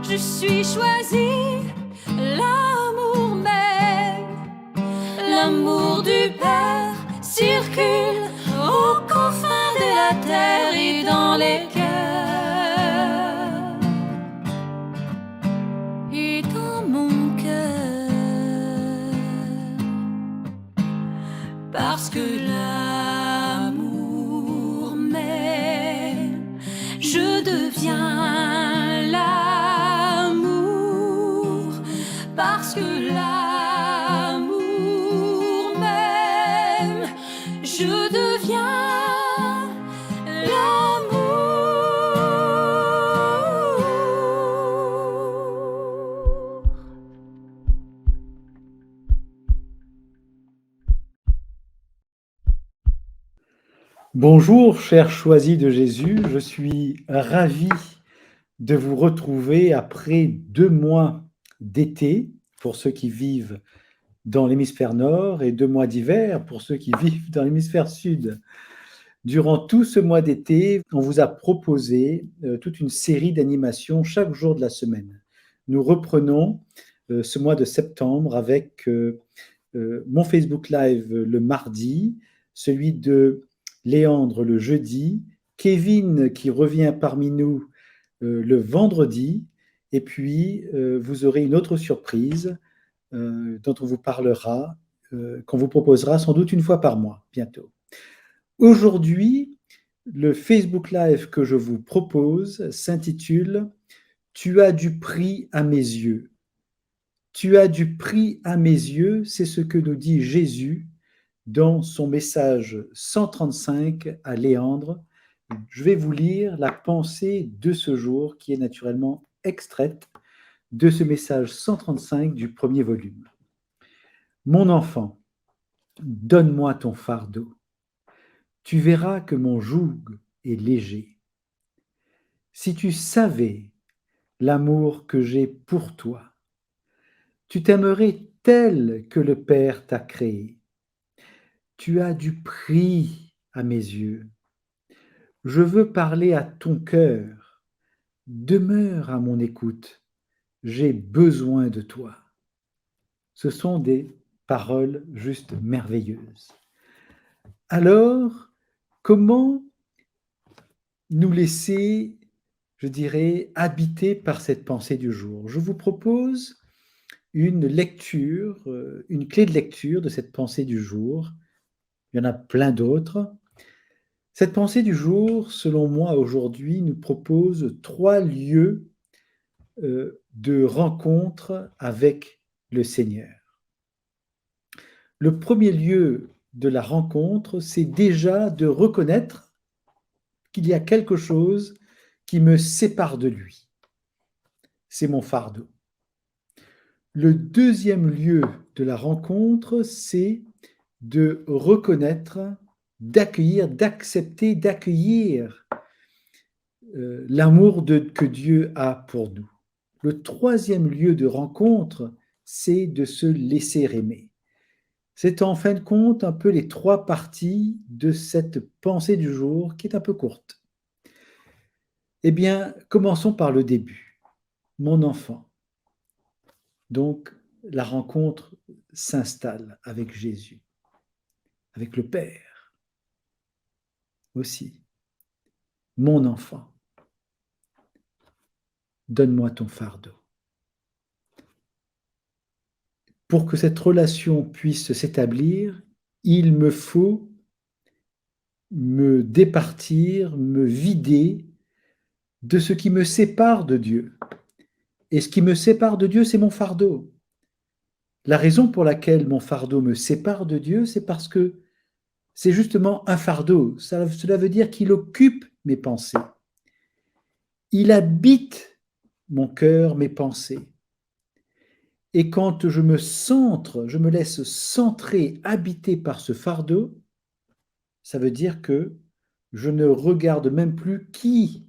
je suis choisie, l'amour m'aime, l'amour du Père circule aux confins de la terre et dans les cœurs et dans mon cœur, parce que l'amour m'aime, je deviens l'amour, parce que l'amour m'aime, je deviens l'amour. Bonjour, chers choisis de Jésus, je suis ravi de vous retrouver après 2 mois d'été pour ceux qui vivent dans l'hémisphère nord et 2 mois d'hiver pour ceux qui vivent dans l'hémisphère sud. Durant tout ce mois d'été, on vous a proposé toute une série d'animations chaque jour de la semaine. Nous reprenons ce mois de septembre avec mon Facebook Live le mardi, celui de Léandre le jeudi, Kevin qui revient parmi nous le vendredi, et puis vous aurez une autre surprise dont on vous parlera, qu'on vous proposera sans doute une fois par mois, bientôt. Aujourd'hui, le Facebook Live que je vous propose s'intitule « Tu as du prix à mes yeux ». Tu as du prix à mes yeux, c'est ce que nous dit Jésus dans son message 135 à Léandre. Je vais vous lire la pensée de ce jour qui est naturellement extraite de ce message 135 du premier volume. Mon enfant, donne-moi ton fardeau. Tu verras que mon joug est léger. Si tu savais l'amour que j'ai pour toi, tu t'aimerais tel que le Père t'a créé. Tu as du prix à mes yeux. Je veux parler à ton cœur. Demeure à mon écoute. J'ai besoin de toi. Ce sont des paroles juste merveilleuses. Alors, comment nous laisser, je dirais, habiter par cette pensée du jour? Je vous propose une lecture, une clé de lecture de cette pensée du jour. Il y en a plein d'autres. Cette pensée du jour, selon moi, aujourd'hui, nous propose 3 lieux de rencontre avec le Seigneur. Le premier lieu de la rencontre, c'est déjà de reconnaître qu'il y a quelque chose qui me sépare de lui. C'est mon fardeau. Le deuxième lieu de la rencontre, c'est de reconnaître, d'accueillir, d'accepter, d'accueillir l'amour que Dieu a pour nous. Le troisième lieu de rencontre, c'est de se laisser aimer. C'est en fin de compte un peu les 3 parties de cette pensée du jour qui est un peu courte. Eh bien, commençons par le début. Mon enfant. Donc, la rencontre s'installe avec Jésus, avec le Père aussi. Mon enfant, donne-moi ton fardeau. Pour que cette relation puisse s'établir, il me faut me départir, me vider de ce qui me sépare de Dieu. Et ce qui me sépare de Dieu, c'est mon fardeau. La raison pour laquelle mon fardeau me sépare de Dieu, c'est parce que c'est justement un fardeau. Cela veut dire qu'il occupe mes pensées. Il habite mon cœur, mes pensées. Et quand je me centre, je me laisse centrer, habiter par ce fardeau, ça veut dire que je ne regarde même plus qui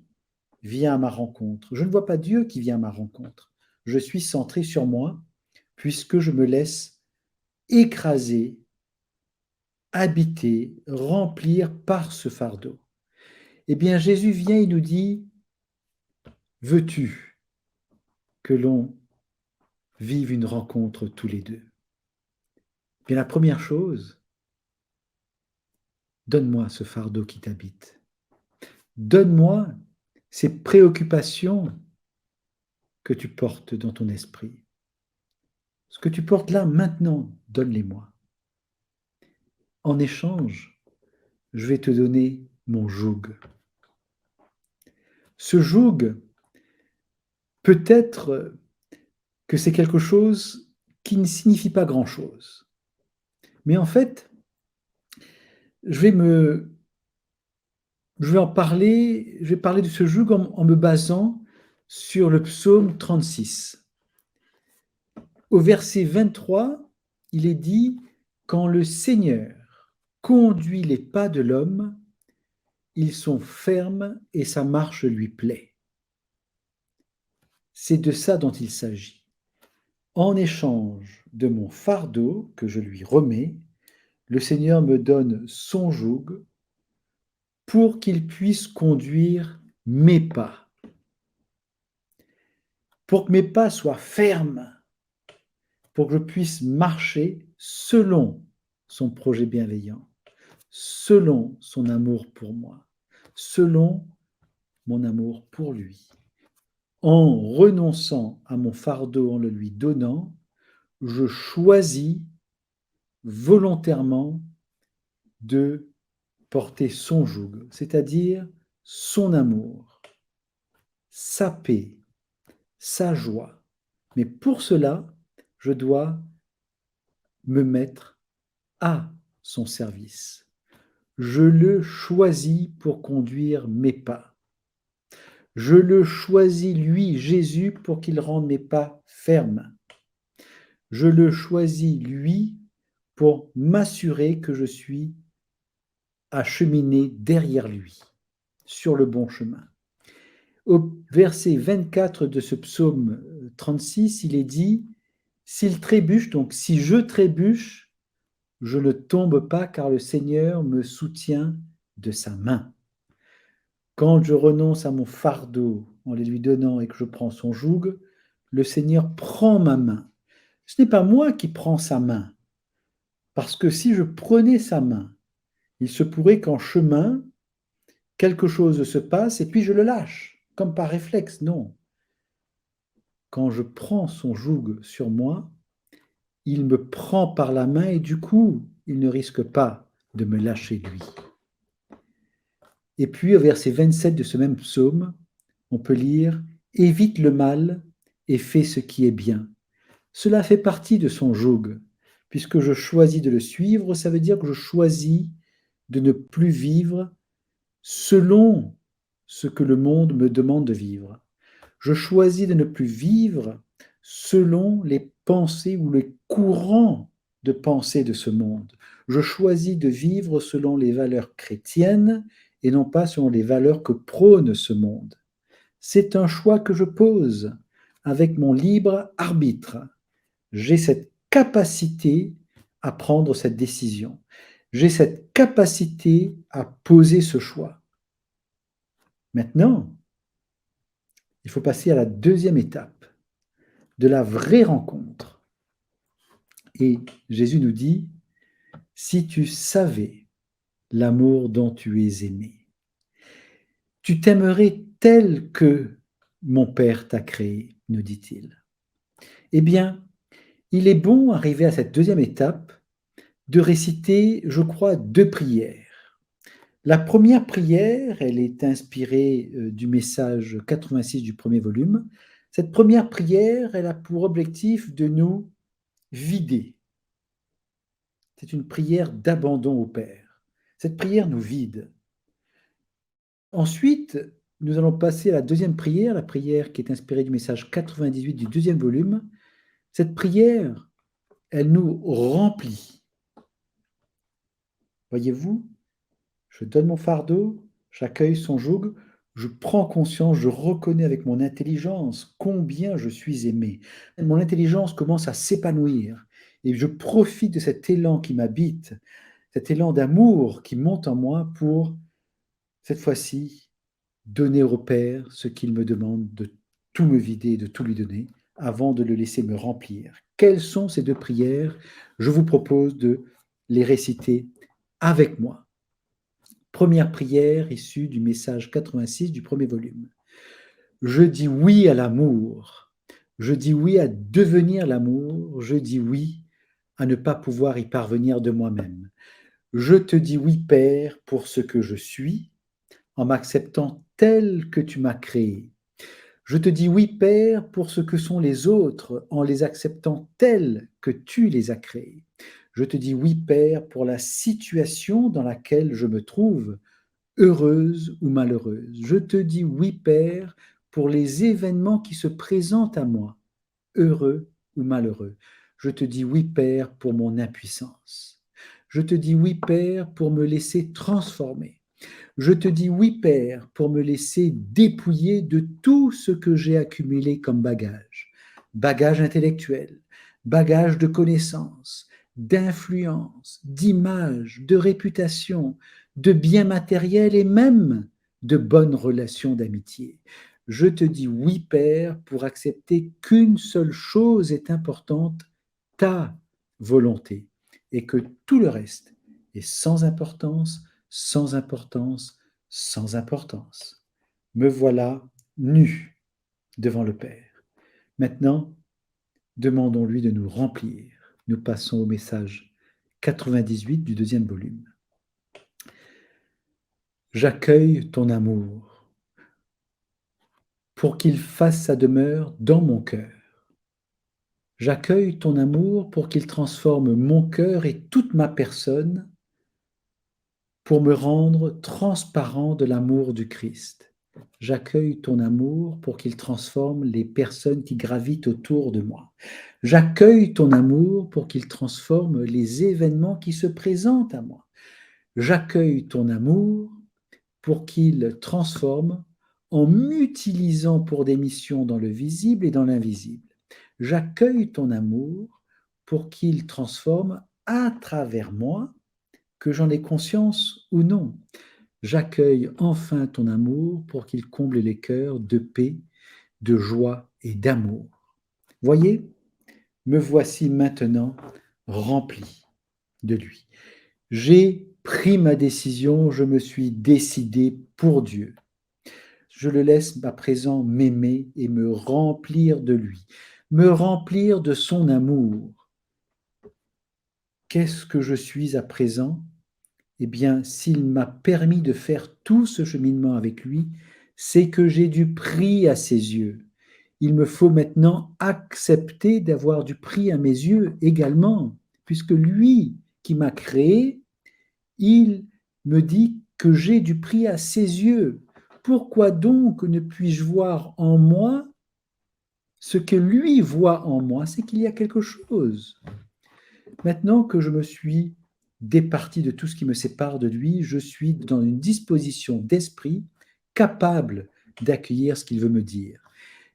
vient à ma rencontre. Je ne vois pas Dieu qui vient à ma rencontre. Je suis centré sur moi, puisque je me laisse écraser, habiter, remplir par ce fardeau. Eh bien, Jésus vient et nous dit, veux-tu que l'on vive une rencontre tous les deux. Bien, la première chose, donne-moi ce fardeau qui t'habite. Donne-moi ces préoccupations que tu portes dans ton esprit. Ce que tu portes là, maintenant, donne-les-moi. En échange, je vais te donner mon joug. Ce joug, peut-être que c'est quelque chose qui ne signifie pas grand-chose. Mais en fait, je vais parler de ce joug en me basant sur le psaume 36. Au verset 23, il est dit « Quand le Seigneur conduit les pas de l'homme, ils sont fermes et sa marche lui plaît. » C'est de ça dont il s'agit. En échange de mon fardeau que je lui remets, le Seigneur me donne son joug pour qu'il puisse conduire mes pas, pour que mes pas soient fermes, pour que je puisse marcher selon son projet bienveillant, selon son amour pour moi, selon mon amour pour lui. En renonçant à mon fardeau, en le lui donnant, je choisis volontairement de porter son joug, c'est-à-dire son amour, sa paix, sa joie. Mais pour cela, je dois me mettre à son service. Je le choisis pour conduire mes pas. Je le choisis, lui, Jésus, pour qu'il rende mes pas fermes. Je le choisis, lui, pour m'assurer que je suis à cheminer derrière lui, sur le bon chemin. Au verset 24 de ce psaume 36, il est dit « S'il trébuche, donc si je trébuche, je ne tombe pas car le Seigneur me soutient de sa main. » Quand je renonce à mon fardeau en les lui donnant et que je prends son joug, le Seigneur prend ma main. Ce n'est pas moi qui prends sa main, parce que si je prenais sa main, il se pourrait qu'en chemin, quelque chose se passe et puis je le lâche, comme par réflexe. Non. Quand je prends son joug sur moi, il me prend par la main et du coup, il ne risque pas de me lâcher lui. Et puis au verset 27 de ce même psaume, on peut lire « Évite le mal et fais ce qui est bien ». Cela fait partie de son joug. Puisque je choisis de le suivre, ça veut dire que je choisis de ne plus vivre selon ce que le monde me demande de vivre. Je choisis de ne plus vivre selon les pensées ou les courants de pensée de ce monde. Je choisis de vivre selon les valeurs chrétiennes et non pas selon les valeurs que prône ce monde. C'est un choix que je pose avec mon libre arbitre. J'ai cette capacité à prendre cette décision. J'ai cette capacité à poser ce choix. Maintenant, il faut passer à la deuxième étape de la vraie rencontre. Et Jésus nous dit, si tu savais l'amour dont tu es aimé, tu t'aimerais tel que mon Père t'a créé, nous dit-il. Eh bien, il est bon, arrivé à cette deuxième étape, de réciter, je crois, 2 prières. La première prière, elle est inspirée du message 86 du premier volume. Cette première prière, elle a pour objectif de nous vider. C'est une prière d'abandon au Père. Cette prière nous vide. Ensuite, nous allons passer à la deuxième prière, la prière qui est inspirée du message 98 du deuxième volume. Cette prière, elle nous remplit. Voyez-vous, je donne mon fardeau, j'accueille son joug, je prends conscience, je reconnais avec mon intelligence combien je suis aimé. Mon intelligence commence à s'épanouir et je profite de cet élan qui m'habite, cet élan d'amour qui monte en moi pour, cette fois-ci, donner au Père ce qu'il me demande de tout me vider et de tout lui donner, avant de le laisser me remplir. Quelles sont ces deux prières? Je vous propose de les réciter avec moi. Première prière issue du message 86 du premier volume. Je dis oui à l'amour. Je dis oui à devenir l'amour. Je dis oui à ne pas pouvoir y parvenir de moi-même. Je te dis oui, Père, pour ce que je suis, en m'acceptant tel que tu m'as créé. Je te dis oui, Père, pour ce que sont les autres, en les acceptant tels que tu les as créés. Je te dis oui, Père, pour la situation dans laquelle je me trouve, heureuse ou malheureuse. Je te dis oui, Père, pour les événements qui se présentent à moi, heureux ou malheureux. Je te dis oui, Père, pour mon impuissance. Je te dis oui, Père, pour me laisser transformer. Je te dis oui, Père, pour me laisser dépouiller de tout ce que j'ai accumulé comme bagage. Bagage intellectuel, bagage de connaissances, d'influence, d'image, de réputation, de biens matériels et même de bonnes relations d'amitié. Je te dis oui, Père, pour accepter qu'une seule chose est importante, ta volonté, et que tout le reste est sans importance, sans importance, sans importance. Me voilà nu devant le Père. Maintenant, demandons-lui de nous remplir. Nous passons au message 98 du deuxième volume. J'accueille ton amour pour qu'il fasse sa demeure dans mon cœur. J'accueille ton amour pour qu'il transforme mon cœur et toute ma personne pour me rendre transparent de l'amour du Christ. J'accueille ton amour pour qu'il transforme les personnes qui gravitent autour de moi. J'accueille ton amour pour qu'il transforme les événements qui se présentent à moi. J'accueille ton amour pour qu'il transforme en m'utilisant pour des missions dans le visible et dans l'invisible. J'accueille ton amour pour qu'il transforme à travers moi, que j'en ai conscience ou non. J'accueille enfin ton amour pour qu'il comble les cœurs de paix, de joie et d'amour. Voyez, me voici maintenant rempli de lui. J'ai pris ma décision, je me suis décidé pour Dieu. Je le laisse à présent m'aimer et me remplir de lui, me remplir de son amour. Qu'est-ce que je suis à présent? Eh bien, s'il m'a permis de faire tout ce cheminement avec lui, c'est que j'ai du prix à ses yeux. Il me faut maintenant accepter d'avoir du prix à mes yeux également, puisque lui qui m'a créé, il me dit que j'ai du prix à ses yeux. Pourquoi donc ne puis-je voir en moi ce que lui voit en moi? C'est qu'il y a quelque chose. Maintenant que je me suis départi de tout ce qui me sépare de lui, je suis dans une disposition d'esprit capable d'accueillir ce qu'il veut me dire.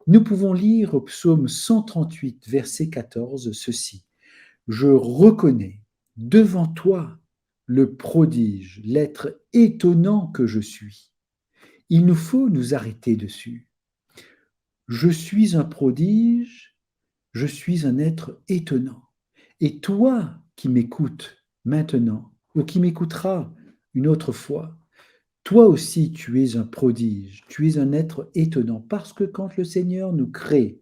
Nous pouvons lire au psaume 138, verset 14, ceci. Je reconnais devant toi le prodige, l'être étonnant que je suis. Il nous faut nous arrêter dessus. Je suis un prodige, je suis un être étonnant. Et toi qui m'écoutes maintenant, ou qui m'écouteras une autre fois, toi aussi tu es un prodige, tu es un être étonnant, parce que quand le Seigneur nous crée,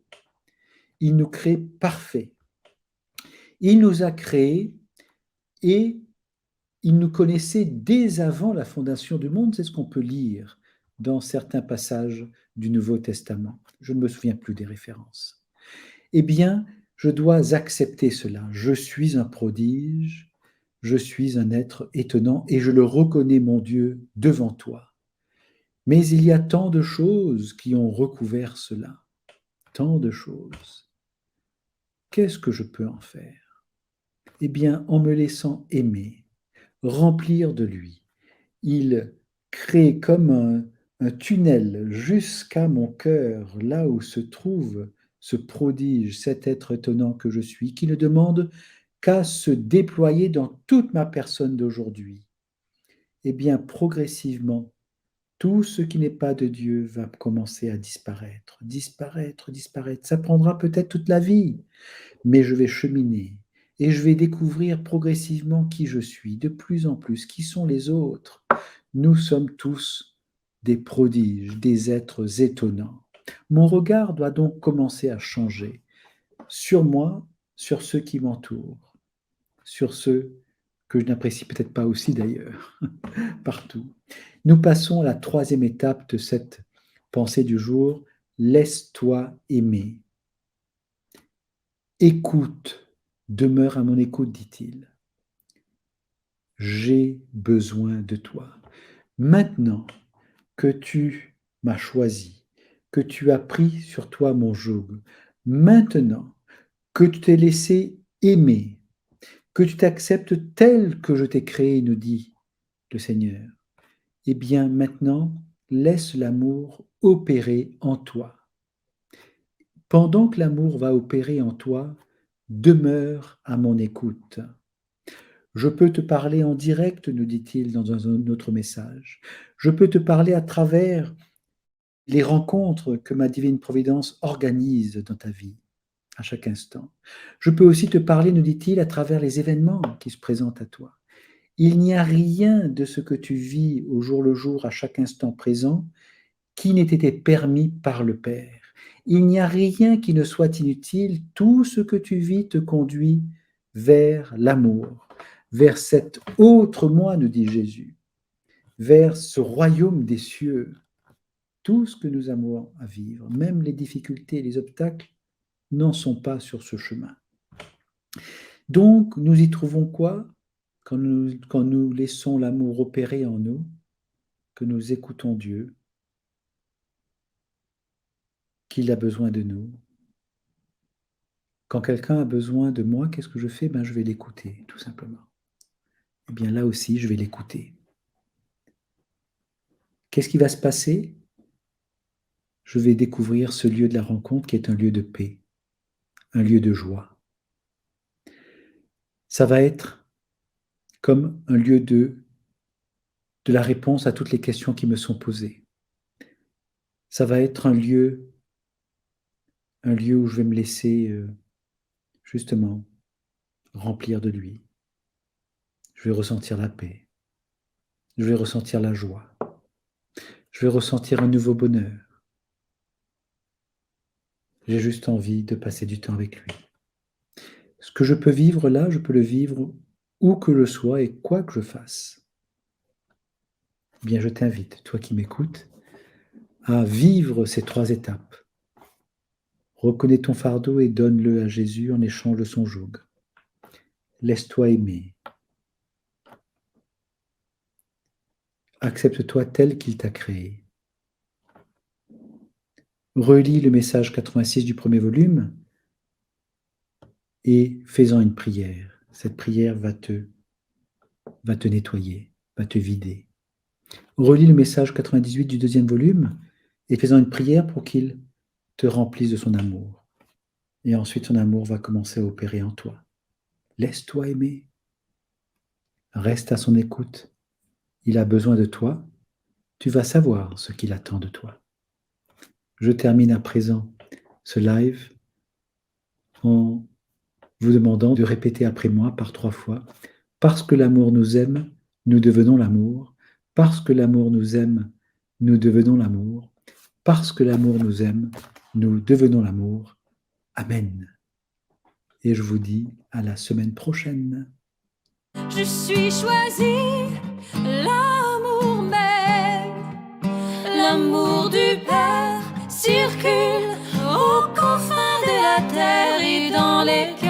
il nous crée parfait. Il nous a créés et il nous connaissait dès avant la fondation du monde, c'est ce qu'on peut lire dans certains passages du Nouveau Testament. Je ne me souviens plus des références. Eh bien, je dois accepter cela. Je suis un prodige, je suis un être étonnant et je le reconnais, mon Dieu, devant toi. Mais il y a tant de choses qui ont recouvert cela, tant de choses. Qu'est-ce que je peux en faire? Eh bien, en me laissant aimer, remplir de lui. Il crée comme un tunnel jusqu'à mon cœur, là où se trouve ce prodige, cet être étonnant que je suis, qui ne demande qu'à se déployer dans toute ma personne d'aujourd'hui. Eh bien, progressivement, tout ce qui n'est pas de Dieu va commencer à disparaître, disparaître, disparaître. Ça prendra peut-être toute la vie, mais je vais cheminer et je vais découvrir progressivement qui je suis, de plus en plus, qui sont les autres. Nous sommes tous des prodiges, des êtres étonnants. Mon regard doit donc commencer à changer sur moi, sur ceux qui m'entourent, sur ceux que je n'apprécie peut-être pas aussi d'ailleurs, partout. Nous passons à la troisième étape de cette pensée du jour, laisse-toi aimer. Écoute, demeure à mon écoute, dit-il. J'ai besoin de toi. Maintenant que tu m'as choisi, que tu as pris sur toi mon joug, maintenant que tu t'es laissé aimer, que tu t'acceptes tel que je t'ai créé, nous dit le Seigneur, eh bien maintenant, laisse l'amour opérer en toi. Pendant que l'amour va opérer en toi, demeure à mon écoute. Je peux te parler en direct, nous dit-il dans un autre message. Je peux te parler à travers les rencontres que ma divine providence organise dans ta vie, à chaque instant. Je peux aussi te parler, nous dit-il, à travers les événements qui se présentent à toi. Il n'y a rien de ce que tu vis au jour le jour, à chaque instant présent, qui n'ait été permis par le Père. Il n'y a rien qui ne soit inutile. Tout ce que tu vis te conduit vers l'amour, vers cet autre moi, nous dit Jésus, vers ce royaume des cieux. Tout ce que nous avons à vivre, même les difficultés et les obstacles, n'en sont pas sur ce chemin. Donc, nous y trouvons quoi quand nous laissons l'amour opérer en nous, que nous écoutons Dieu, qu'il a besoin de nous. Quand quelqu'un a besoin de moi, qu'est-ce que je fais? Je vais l'écouter, tout simplement. Eh bien, là aussi, je vais l'écouter. Qu'est-ce qui va se passer? Je vais découvrir ce lieu de la rencontre qui est un lieu de paix, un lieu de joie. Ça va être comme un lieu de la réponse à toutes les questions qui me sont posées. Ça va être un lieu où je vais me laisser justement remplir de lui. Je vais ressentir la paix. Je vais ressentir la joie. Je vais ressentir un nouveau bonheur. J'ai juste envie de passer du temps avec lui. Ce que je peux vivre là, je peux le vivre où que je sois et quoi que je fasse. Eh bien, je t'invite, toi qui m'écoutes, à vivre ces 3 étapes. Reconnais ton fardeau et donne-le à Jésus en échange de son joug. Laisse-toi aimer. Accepte-toi tel qu'il t'a créé. Relis le message 86 du premier volume et fais-en une prière. Cette prière va te nettoyer, va te vider. Relis le message 98 du deuxième volume et fais-en une prière pour qu'il te remplisse de son amour. Et ensuite, son amour va commencer à opérer en toi. Laisse-toi aimer. Reste à son écoute. Il a besoin de toi. Tu vas savoir ce qu'il attend de toi. Je termine à présent ce live en vous demandant de répéter après moi par 3 fois. Parce que l'amour nous aime, nous devenons l'amour. Parce que l'amour nous aime, nous devenons l'amour. Parce que l'amour nous aime, nous devenons l'amour. Amen. Et je vous dis à la semaine prochaine. Je suis choisie, l'amour m'aime, l'amour du Père circule aux confins de la terre et dans les cœurs.